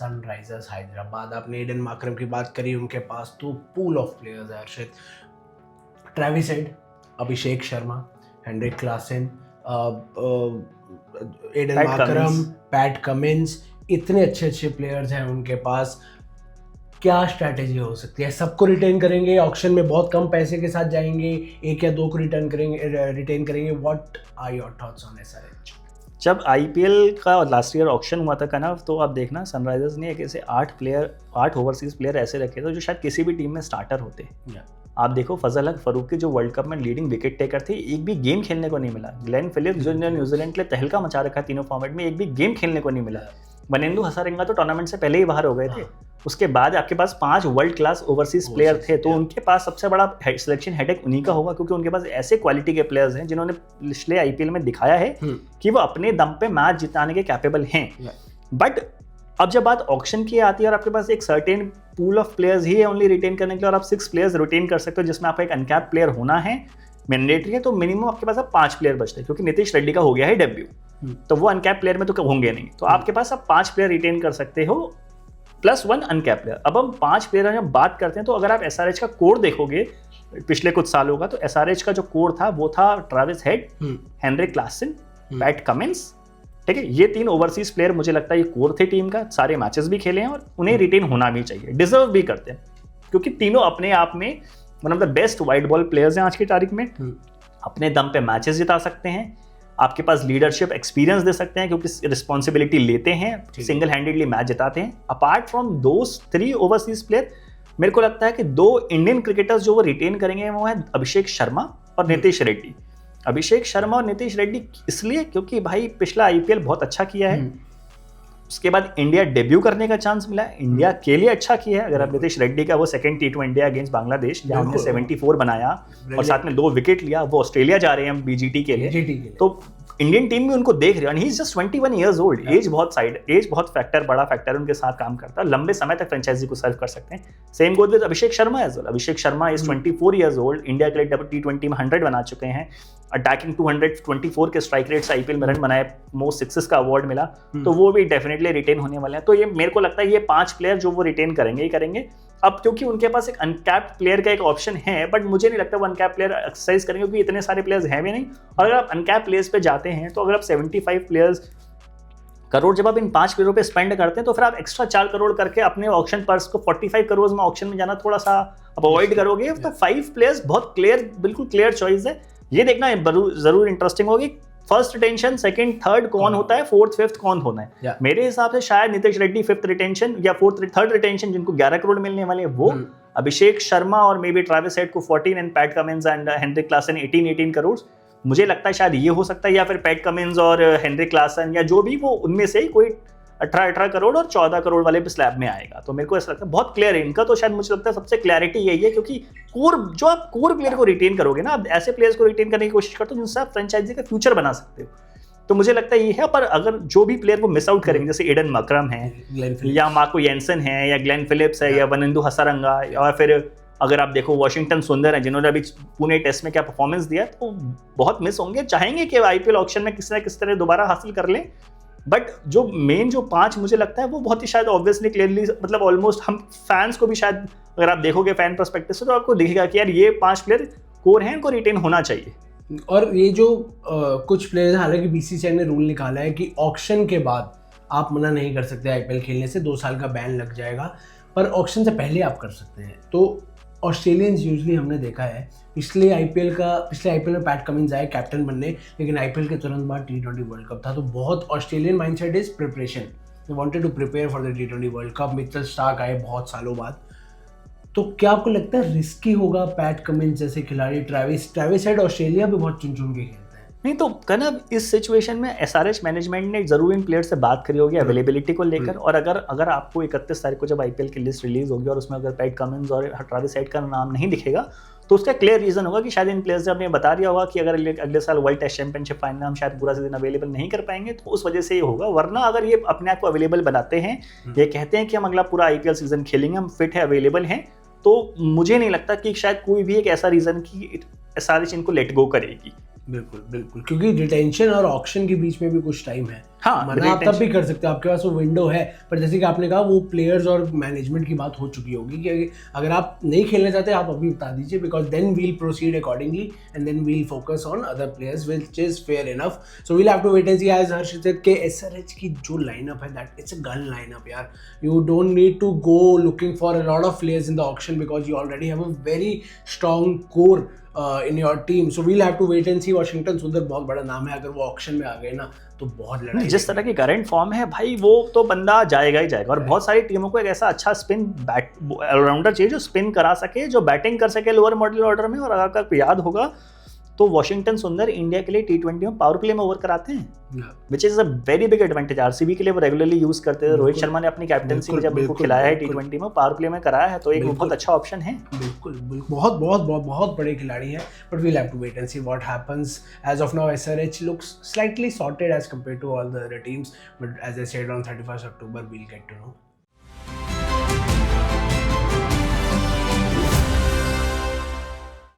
Sunrisers Hyderabad. आपने Aiden Markram की बात करी, उनके पास तो पूल ऑफ प्लेयर्स है Harshit. Travis Head, Abhishek Sharma, Heinrich Klaasen, Aiden Markram, Pat Cummins, इतने अच्छे प्लेयर्स हैं उनके पास। क्या स्ट्रैटेजी हो सकती है? सबको रिटेन करेंगे, ऑक्शन में बहुत कम पैसे के साथ जाएंगे, एक या दो को रिटेन करेंगे? What are your thoughts on SRH? जब आईपीएल का लास्ट ईयर ऑक्शन हुआ था कनव, तो आप देखना सनराइजर्स ने एक ऐसे 8 ओवरसीज प्लेयर ऐसे रखे थे जो शायद किसी भी टीम में स्टार्टर होते। आप देखो फजल हक फारूकी जो वर्ल्ड कप में लीडिंग विकेट टेकर थे, एक भी गेम खेलने को नहीं मिला। ग्लेन फिलिप्स जो न्यूजीलैंड के लिए तहलका मचा रखा तीनों फॉर्मेट में, एक भी गेम खेलने को नहीं मिला। वनेंदु हजारिंगा तो टूर्नामेंट से पहले ही बाहर हो गए थे। उसके बाद आपके पास 5 वर्ल्ड क्लास ओवरसीज प्लेयर थे, तो उनके पास सबसे बड़ा सिलेक्शन हेडेक उन्हीं का होगा, क्योंकि उनके पास ऐसे क्वालिटी के प्लेयर्स हैं जिन्होंने पिछले आईपीएल में दिखाया है कि वो अपने दम पे मैच जिताने के कैपेबल हैं। बट अब जब बात ऑक्शन की आती है और आपके पास एक सर्टेन पूल ऑफ प्लेयर्स ही है ओनली रिटेन करने के लिए, और आप 6 प्लेयर्स रिटेन कर सकते हो जिसमें आपका एक अनकैप प्लेयर होना है मैंडेटरी है, तो मिनिमम आपके पास अब 5 प्लेयर बचते हैं, क्योंकि नीतीश रेड्डी का हो गया है डेब्यू, तो वो अनकैप प्लेयर में तो होंगे नहीं। तो आपके पास अब 5 प्लेयर रिटेन कर सकते हो +1 अनकैप प्लेयर। अब हम 5 प्लेयर जब बात करते हैं, तो अगर आप एसआरएच का कोर देखोगे पिछले कुछ सालों का, तो एसआरएच का जो कोर था वो था Travis Head, Heinrich Klaasen, Pat Cummins, ठीक है। ये 3 ओवरसीज प्लेयर मुझे लगता है ये कोर थे टीम का, सारे मैचेस भी खेले हैं और उन्हें रिटेन होना भी चाहिए, डिजर्व भी करते हैं, क्योंकि तीनों अपने आप में one of the best wide ball players हैं आज की तारीख में। अपने दम पे मैचेस जिता सकते हैं, आपके पास लीडरशिप एक्सपीरियंस दे सकते हैं क्योंकि रिस्पॉन्सिबिलिटी लेते हैं, सिंगल हैंडेडली मैच जिताते हैं। Apart from those 3 overseas player, मेरे को लगता है कि 2 इंडियन क्रिकेटर्स जो वो रिटेन करेंगे वो है अभिषेक शर्मा और नीतीश रेड्डी। अभिषेक शर्मा और नीतीश रेड्डी इसलिए क्योंकि भाई पिछला आईपीएल बहुत अच्छा किया है, उसके बाद इंडिया डेब्यू करने का चांस मिला है, इंडिया के लिए अच्छा किया है। अगर आप नीतीश रेड्डी का वो second T20 India against Bangladesh जहां हमने 74 बनाया और साथ में 2 विकेट लिया, वो ऑस्ट्रेलिया जा रहे हैं बीजीटी के लिए, तो इंडियन टीम भी उनको देख रही है। He is just 21 years old. Age बहुत बड़ा फैक्टर उनके साथ काम करता है, लंबे समय तक फ्रेंचाइजी को सर्व कर सकते हैं। Same goes with Abhishek Sharma as well. Abhishek Sharma is 24 years old, India के लिए T20 में 100 बना चुके हैं, अटैकिंग 224 के स्ट्राइक रेट से आईपीएल में रन बनाए, मोस्ट सिक्सेस का अवार्ड मिला, तो वो भी डेफिनेटली रिटेन होने वाले हैं। तो ये मेरे को लगता है ये 5 प्लेयर जो वो रिटेन करेंगे ही करेंगे। अब क्योंकि उनके पास एक अनकैप्ड प्लेयर का एक ऑप्शन है, बट मुझे नहीं लगता वो अनकैप्ड प्लेयर एक्सरसाइज करेंगे, क्योंकि इतने सारे प्लेयर्स हैं भी नहीं। और अगर आप अनकैप्ड प्लेयर्स पे जाते हैं, तो अगर आप 75 प्लेयर्स करोड़ जब आप इन 5 प्लेयरों पे स्पेंड करते हैं, तो फिर आप एक्स्ट्रा 4 करोड़ करके अपने ऑक्शन पर्स को 45 करोड़ में ऑक्शन में जाना थोड़ा सा आप अवॉइड करोगे। तो 5 प्लेयर्स बहुत बिल्कुल क्लियर चॉइस है। ये देखना जरूर इंटरेस्टिंग होगी, फर्स्ट रिटेंशन, सेकंड, थर्ड कौन होता है, फोर्थ, फिफ्थ कौन होना है। मेरे हिसाब से शायद नीतीश रेड्डी 5th रिटेंशन या थर्ड रिटेंशन, जिनको 11 करोड़ मिलने वाले हैं वो, अभिषेक शर्मा और मे बी ट्रेविस हेड को 14 and Pat Cummins and Heinrich Klaasen 18 crore. मुझे लगता है शायद ये हो सकता है, या फिर पैट कमिंस और हेनरिक क्लासन या जो भी, वो उनमें से ही कोई 18 करोड़ और 14 करोड़ वाले स्लैब में आएगा। तो मेरे को ऐसा लगता है बहुत क्लियर है इनका। तो शायद मुझे लगता है सबसे क्लैरिटी यही है, क्योंकि जो आप कोर प्लेयर को रिटेन करोगे ना, आप ऐसे प्लेयर्स को रिटेन करने की कोशिश करते हो जिनसे आप फ्रेंचाइजी का फ्यूचर बना सकते हो। तो मुझे लगता है ये है। पर अगर जो भी प्लेयर को मिस आउट करेंगे, जैसे एडन मार्करम है या मार्को जेनसन है या ग्लेन फिलिप्स है या वनेंदु हजारिंगा, या फिर अगर आप देखो वॉशिंगटन सुंदर है जिन्होंने अभी पुणे टेस्ट में क्या परफॉर्मेंस दिया, तो बहुत मिस होंगे। चाहेंगे कि आईपीएल ऑक्शन में किसी ना किसी तरह दोबारा हासिल कर लें, बट जो मेन जो 5 मुझे लगता है वो बहुत ही शायद ऑब्वियसली क्लियरली, मतलब ऑलमोस्ट हम फैंस को भी शायद अगर आप देखोगे फैन पर्सपेक्टिव से, तो आपको दिखेगा कि यार ये 5 प्लेयर कोर हैं, इनको रिटेन होना चाहिए। और ये जो कुछ प्लेयर्स, हालांकि बीसीसीआई ने रूल निकाला है कि ऑक्शन के बाद आप मना नहीं कर सकते आईपीएल खेलने से, 2 साल का बैन लग जाएगा, पर ऑक्शन से पहले आप कर सकते हैं। तो ऑस्ट्रेलियंस यूजुअली हमने देखा है, पिछले आईपीएल में पैट कमिंस आए कैप्टन बनने, लेकिन आईपीएल के तुरंत बाद T20 वर्ल्ड कप था, तो बहुत Australian mindset is preparation, they wanted to prepare for the T20 world cup. Mitchell Starc आए बहुत सालों बाद। तो क्या आपको लगता है रिस्की होगा पैट कमिंस जैसे खिलाड़ी? ट्रेविस हेड ऑस्ट्रेलिया भी बहुत चुन के खेलते हैं। नहीं तो कनव, इस सिचुएशन में एसआरएच मैनेजमेंट ने जरूर इन प्लेयर से बात करी होगी अवेलेबिलिटी को लेकर। और अगर आपको 31 तारीख को जब आईपीएल की लिस्ट रिलीज होगी और उसमें अगर पैट कमिंस और ट्रेविस हेड का नाम नहीं दिखेगा, तो उसका क्लियर रीजन होगा कि शायद इन प्लेयर्स ने बता दिया होगा कि अगर अगले साल वर्ल्ड टेस्ट चैंपियनशिप फाइनल हम शायद पूरा सीजन अवेलेबल नहीं कर पाएंगे, तो उस वजह से ये होगा। वरना अगर ये अपने आप को अवेलेबल बनाते हैं, ये कहते हैं कि हम अगला पूरा आईपीएल सीजन खेलेंगे, हम फिट है, अवेलेबल हैं, तो मुझे नहीं लगता कि शायद कोई भी एक ऐसा रीजन कि एसआरएच इनको लेट गो करेगी। बिल्कुल, क्योंकि रिटेंशन और ऑक्शन के बीच में भी कुछ टाइम है। हाँ, मना आप तब भी कर सकते हो, आपके पास वो विंडो है। पर जैसे कि आपने कहा वो प्लेयर्स और मैनेजमेंट की बात हो चुकी होगी कि अगर आप नहीं खेलना चाहते आप अभी बता दीजिए, because then we'll proceed accordingly and then we'll focus on other players which is fair enough. So we'll have to wait and see as Harsh said के SRH की जो लाइनअप है that it's a gun lineup यार। You don't need to go looking for a lot of players in the auction because you already have a very strong core in your team. So we'll have to wait and see. Washington सुंदर बहुत बड़ा नाम है, अगर वो auction में आ गए ना तो बहुत लड़ाई। जिस तरह की करंट फॉर्म है भाई वो तो बंदा जाएगा ही जाएगा। और बहुत सारी टीमों को एक ऐसा अच्छा स्पिन बैट ऑलराउंडर चाहिए जो स्पिन करा सके, जो बैटिंग कर सके लोअर मिडिल ऑर्डर में। और अगर आपको याद होगा तो वॉशिंगटन सुंदर इंडिया के लिए T20 में पावर प्ले में ओवर कराते हैं, which is a very big advantage. RCB के लिए वो रेगुलरली यूज करते थे। रोहित शर्मा ने अपनी कैप्टनसी में जब उनको खिलाया है T20 में, पावर प्ले में कराया है, तो एक बहुत अच्छा ऑप्शन है। बिल्कुल बहुत बहुत बहुत बहुत बड़े खिलाड़ी हैं, but we'll have to wait and see what happens. As of now SRH looks slightly sorted as compared to all the other teams, but as I said on 31st October we'll get to know.